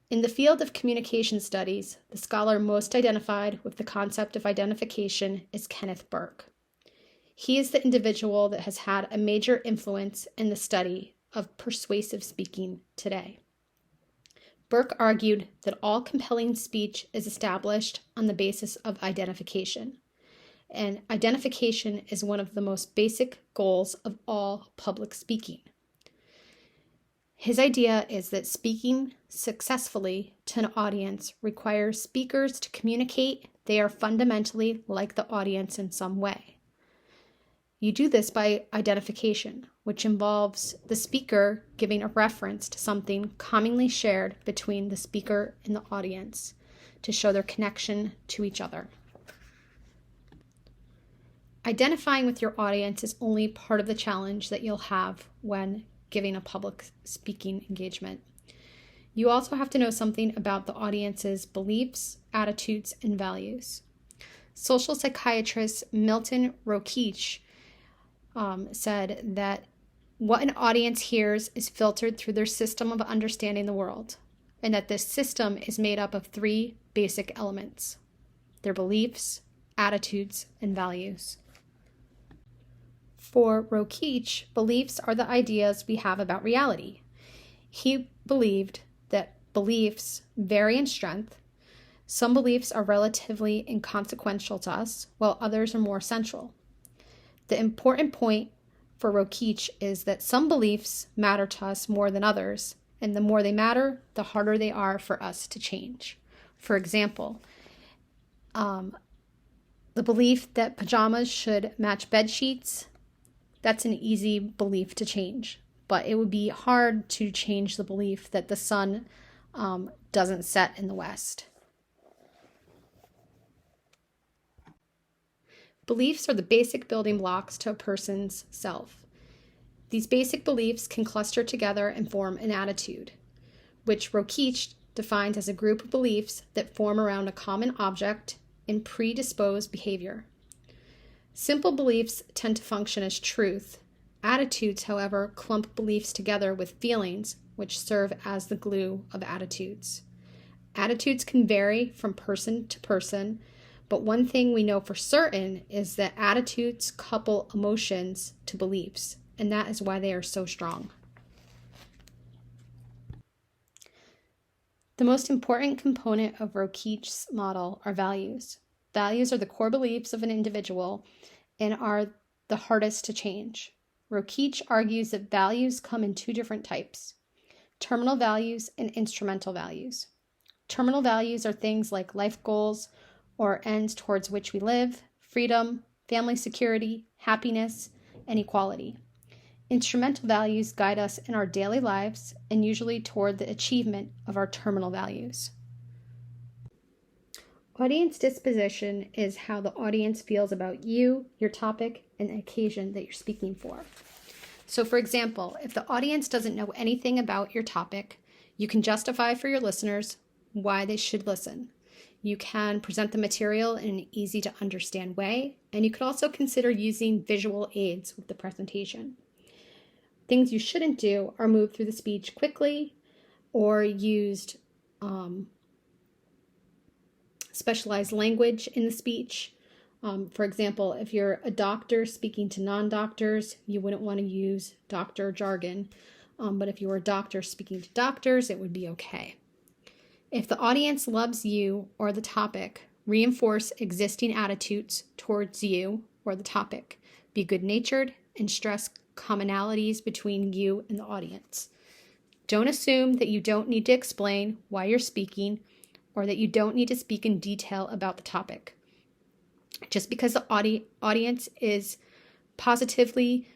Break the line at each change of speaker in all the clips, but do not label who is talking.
In the field of communication studies, the scholar most identified with the concept of identification is Kenneth Burke. He is the individual that has had a major influence in the study of persuasive speaking today. Burke argued that all compelling speech is established on the basis of identification, and identification is one of the most basic goals of all public speaking. His idea is that speaking successfully to an audience requires speakers to communicate they are fundamentally like the audience in some way. You do this by identification, which involves the speaker giving a reference to something commonly shared between the speaker and the audience to show their connection to each other. Identifying with your audience is only part of the challenge that you'll have when giving a public speaking engagement. You also have to know something about the audience's beliefs, attitudes, and values. Social psychiatrist Milton Rokeach said that what an audience hears is filtered through their system of understanding the world, and that this system is made up of three basic elements: their beliefs, attitudes, and values. For Rokeach, beliefs are the ideas we have about reality. He believed that beliefs vary in strength. Some beliefs are relatively inconsequential to us, while others are more central. The important point for Rokeach is that some beliefs matter to us more than others, and the more they matter, the harder they are for us to change. For example, the belief that pajamas should match bed sheets, that's an easy belief to change, but it would be hard to change the belief that the sun doesn't set in the west. Beliefs are the basic building blocks to a person's self. These basic beliefs can cluster together and form an attitude, which Rokeach defines as a group of beliefs that form around a common object and predispose behavior. Simple beliefs tend to function as truth. Attitudes, however, clump beliefs together with feelings, which serve as the glue of attitudes. Attitudes can vary from person to person, but one thing we know for certain is that attitudes couple emotions to beliefs, and that is why they are so strong. The most important component of Rokeach's model are values. Values are the core beliefs of an individual and are the hardest to change. Rokeach argues that values come in two different types: terminal values and instrumental values. Terminal values are things like life goals or ends towards which we live, freedom, family security, happiness, and equality. Instrumental values guide us in our daily lives and usually toward the achievement of our terminal values. Audience disposition is how the audience feels about you, your topic, and the occasion that you're speaking for. So, for example, if the audience doesn't know anything about your topic, you can justify for your listeners why they should listen. You can present the material in an easy to understand way, and you could also consider using visual aids with the presentation. Things you shouldn't do are move through the speech quickly or used specialized language in the speech. For example, if you're a doctor speaking to non-doctors, you wouldn't want to use doctor jargon, but if you were a doctor speaking to doctors, it would be okay. If the audience loves you or the topic, reinforce existing attitudes towards you or the topic. Be good-natured and stress commonalities between you and the audience. Don't assume that you don't need to explain why you're speaking or that you don't need to speak in detail about the topic. Just because the audience is positively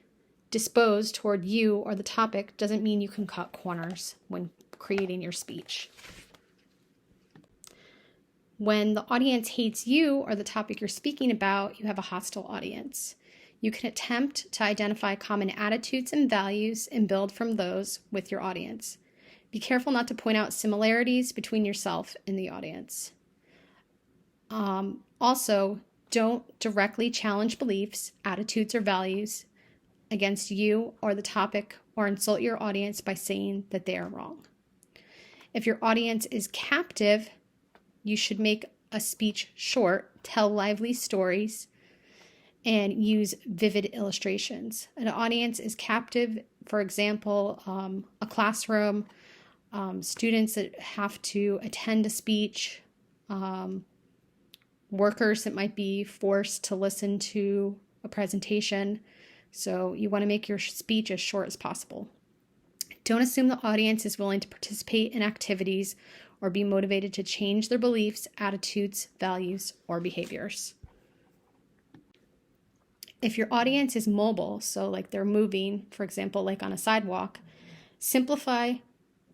disposed toward you or the topic doesn't mean you can cut corners when creating your speech. When the audience hates you or the topic you're speaking about, you have a hostile audience. You can attempt to identify common attitudes and values and build from those with your audience. Be careful not to point out similarities between yourself and the audience. Also, don't directly challenge beliefs, attitudes, or values against you or the topic or insult your audience by saying that they are wrong. If your audience is captive, you should make a speech short, tell lively stories, and use vivid illustrations. An audience is captive, for example, a classroom, students that have to attend a speech, workers that might be forced to listen to a presentation. So you want to make your speech as short as possible. Don't assume the audience is willing to participate in activities or be motivated to change their beliefs, attitudes, values, or behaviors. If your audience is mobile, so like they're moving, for example, like on a sidewalk, simplify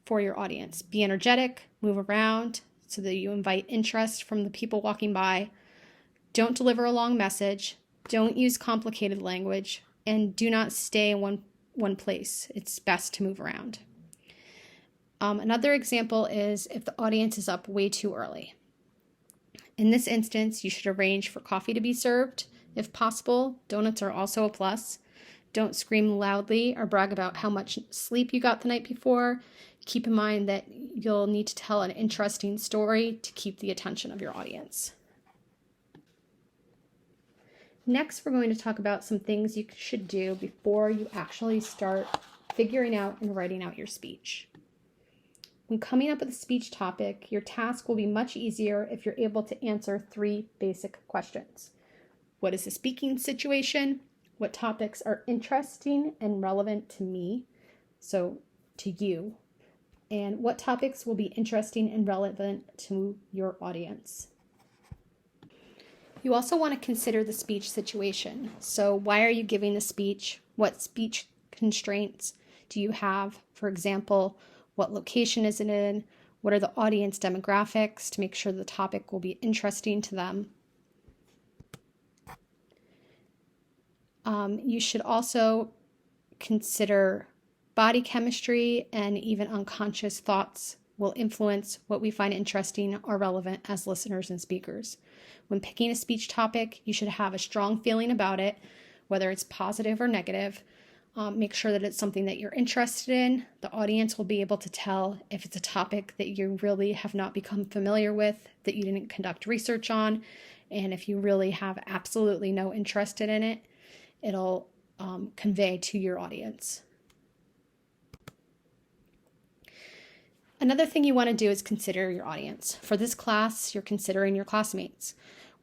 for your audience. Be energetic, move around so that you invite interest from the people walking by. Don't deliver a long message. Don't use complicated language, and do not stay in one place. It's best to move around. Another example is if the audience is up way too early. In this instance, you should arrange for coffee to be served. If possible, donuts are also a plus. Don't scream loudly or brag about how much sleep you got the night before. Keep in mind that you'll need to tell an interesting story to keep the attention of your audience. Next, we're going to talk about some things you should do before you actually start figuring out and writing out your speech. When coming up with a speech topic, your task will be much easier if you're able to answer 3 basic questions. What is the speaking situation? What topics are interesting and relevant to me, so to you? And what topics will be interesting and relevant to your audience? You also want to consider the speech situation. So why are you giving the speech? What speech constraints do you have? For example, what location is it in? What are the audience demographics to make sure the topic will be interesting to them? You should also consider body chemistry, and even unconscious thoughts will influence what we find interesting or relevant as listeners and speakers. When picking a speech topic, you should have a strong feeling about it, whether it's positive or negative. Make sure that it's something that you're interested in. The audience will be able to tell if it's a topic that you really have not become familiar with, that you didn't conduct research on, and if you really have absolutely no interest in it, it'll convey to your audience. Another thing you want to do is consider your audience. For this class, you're considering your classmates.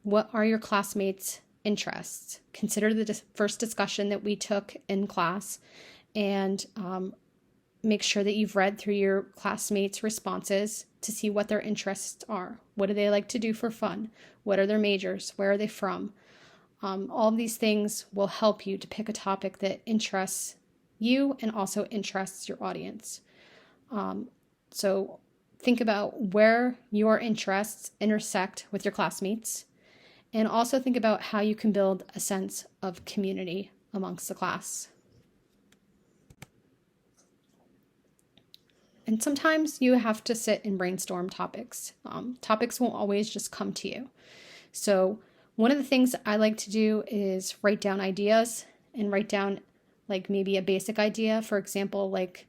What are your classmates' interests? Consider the first discussion that we took in class, and make sure that you've read through your classmates' responses to see what their interests are. What do they like to do for fun? What are their majors? Where are they from? All of these things will help you to pick a topic that interests you and also interests your audience. So think about where your interests intersect with your classmates, and also think about how you can build a sense of community amongst the class. And sometimes you have to sit and brainstorm topics. Topics won't always just come to you. So one of the things I like to do is write down ideas, and write down like maybe a basic idea, for example, like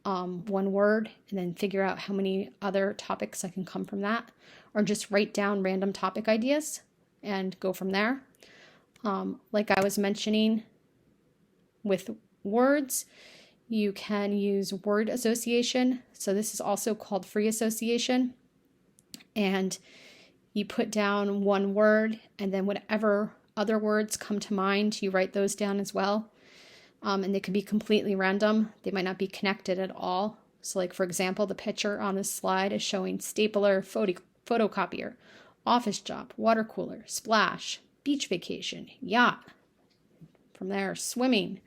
one word, and then figure out how many other topics I can come from that, or just write down random topic ideas and go from there. Like I was mentioning with words, you can use word association. So this is also called free association. And you put down one word, and then whatever other words come to mind, you write those down as well. And they could be completely random. They might not be connected at all. So like, for example, the picture on this slide is showing stapler, photocopier, office job, water cooler, splash, beach vacation, yacht. From there, swimming,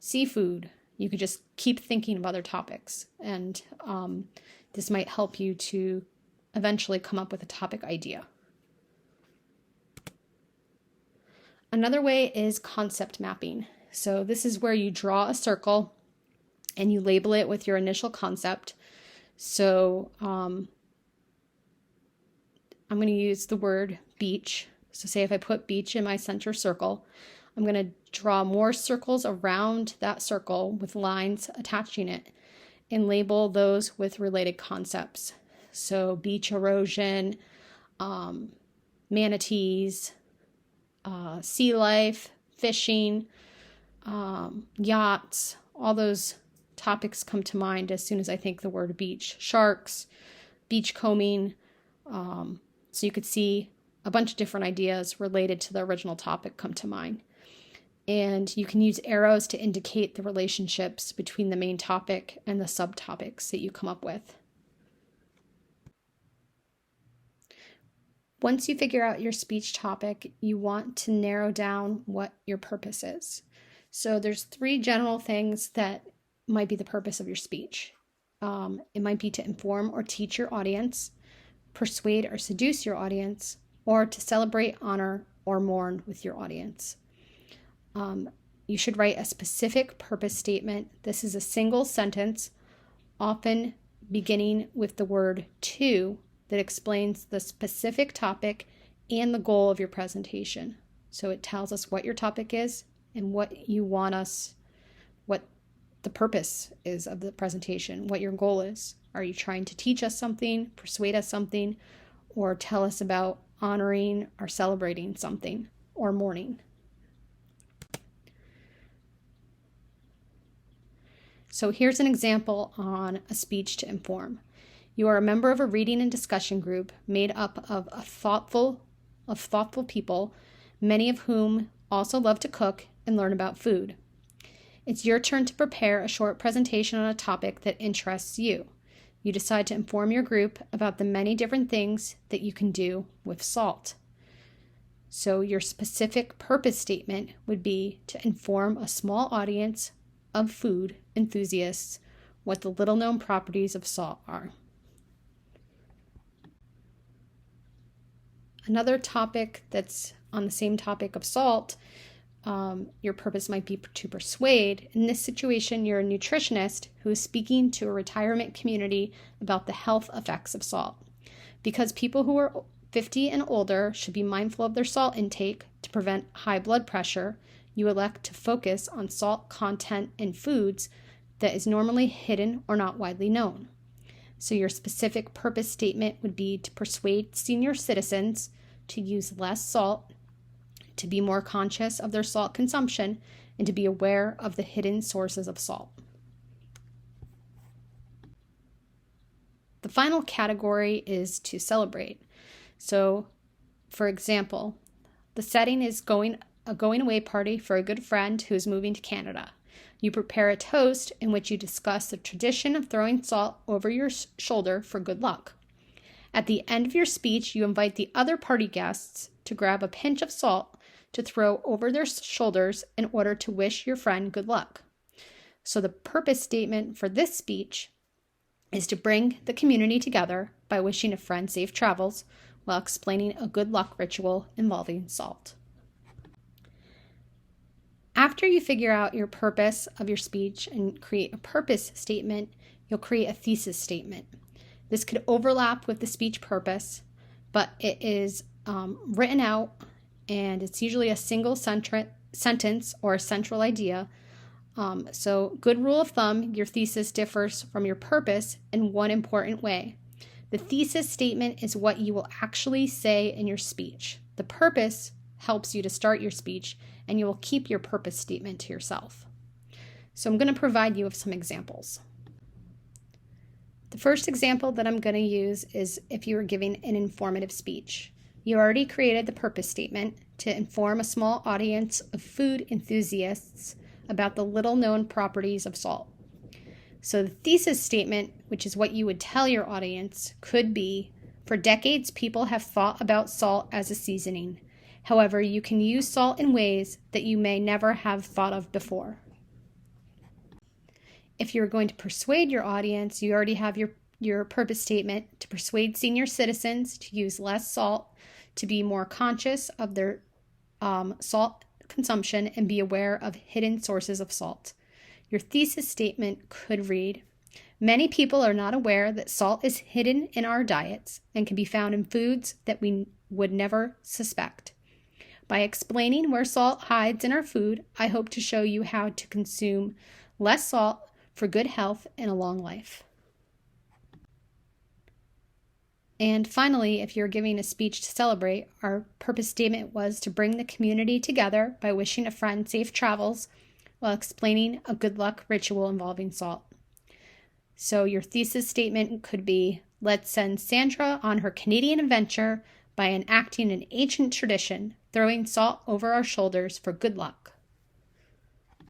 seafood. You could just keep thinking of other topics. And this might help you to eventually come up with a topic idea. Another way is concept mapping. So this is where you draw a circle and you label it with your initial concept. So I'm going to use the word beach. So say if I put beach in my center circle, I'm going to draw more circles around that circle with lines attaching it. and label those with related concepts. So beach erosion, manatees, sea life, fishing, yachts, all those topics come to mind as soon as I think the word beach. Sharks, beach combing. So you could see a bunch of different ideas related to the original topic come to mind. And you can use arrows to indicate the relationships between the main topic and the subtopics that you come up with. Once you figure out your speech topic, you want to narrow down what your purpose is. So there's 3 general things that might be the purpose of your speech. It might be to inform or teach your audience, persuade or seduce your audience, or to celebrate, honor, or mourn with your audience. You should write a specific purpose statement. This is a single sentence, often beginning with the word to, that explains the specific topic and the goal of your presentation. So it tells us what your topic is and what you want us, what the purpose is of the presentation, what your goal is. Are you trying to teach us something, persuade us something, or tell us about honoring or celebrating something, or mourning? So here's an example on a speech to inform. You are a member of a reading and discussion group made up of thoughtful people, many of whom also love to cook and learn about food. It's your turn to prepare a short presentation on a topic that interests you. You decide to inform your group about the many different things that you can do with salt. So your specific purpose statement would be to inform a small audience of food enthusiasts what the little-known properties of salt are. Another topic that's on the same topic of salt, your purpose might be to persuade. In this situation, you're a nutritionist who is speaking to a retirement community about the health effects of salt. Because people who are 50 and older should be mindful of their salt intake to prevent high blood pressure, you elect to focus on salt content in foods that is normally hidden or not widely known. So your specific purpose statement would be to persuade senior citizens to use less salt, to be more conscious of their salt consumption, and to be aware of the hidden sources of salt. The final category is to celebrate. So, for example, the setting is a going away party for a good friend who is moving to Canada. You prepare a toast in which you discuss the tradition of throwing salt over your shoulder for good luck. At the end of your speech, you invite the other party guests to grab a pinch of salt to throw over their shoulders in order to wish your friend good luck. So the purpose statement for this speech is to bring the community together by wishing a friend safe travels while explaining a good luck ritual involving salt. After you figure out your purpose of your speech and create a purpose statement, you'll create a thesis statement. This could overlap with the speech purpose, but it is written out, and it's usually a single sentence or a central idea. So good rule of thumb, your thesis differs from your purpose in one important way. The thesis statement is what you will actually say in your speech. The purpose helps you to start your speech, and you will keep your purpose statement to yourself. So I'm going to provide you with some examples. The first example that I'm going to use is if you were giving an informative speech. You already created the purpose statement to inform a small audience of food enthusiasts about the little-known properties of salt. So the thesis statement, which is what you would tell your audience, could be, for decades people have thought about salt as a seasoning. However, you can use salt in ways that you may never have thought of before. If you're going to persuade your audience, you already have your purpose statement to persuade senior citizens to use less salt, to be more conscious of their salt consumption, and be aware of hidden sources of salt. Your thesis statement could read, many people are not aware that salt is hidden in our diets and can be found in foods that we would never suspect. By explaining where salt hides in our food, I hope to show you how to consume less salt, for good health and a long life. And finally, if you're giving a speech to celebrate, our purpose statement was to bring the community together by wishing a friend safe travels while explaining a good luck ritual involving salt. So your thesis statement could be, let's send Sandra on her Canadian adventure by enacting an ancient tradition, throwing salt over our shoulders for good luck.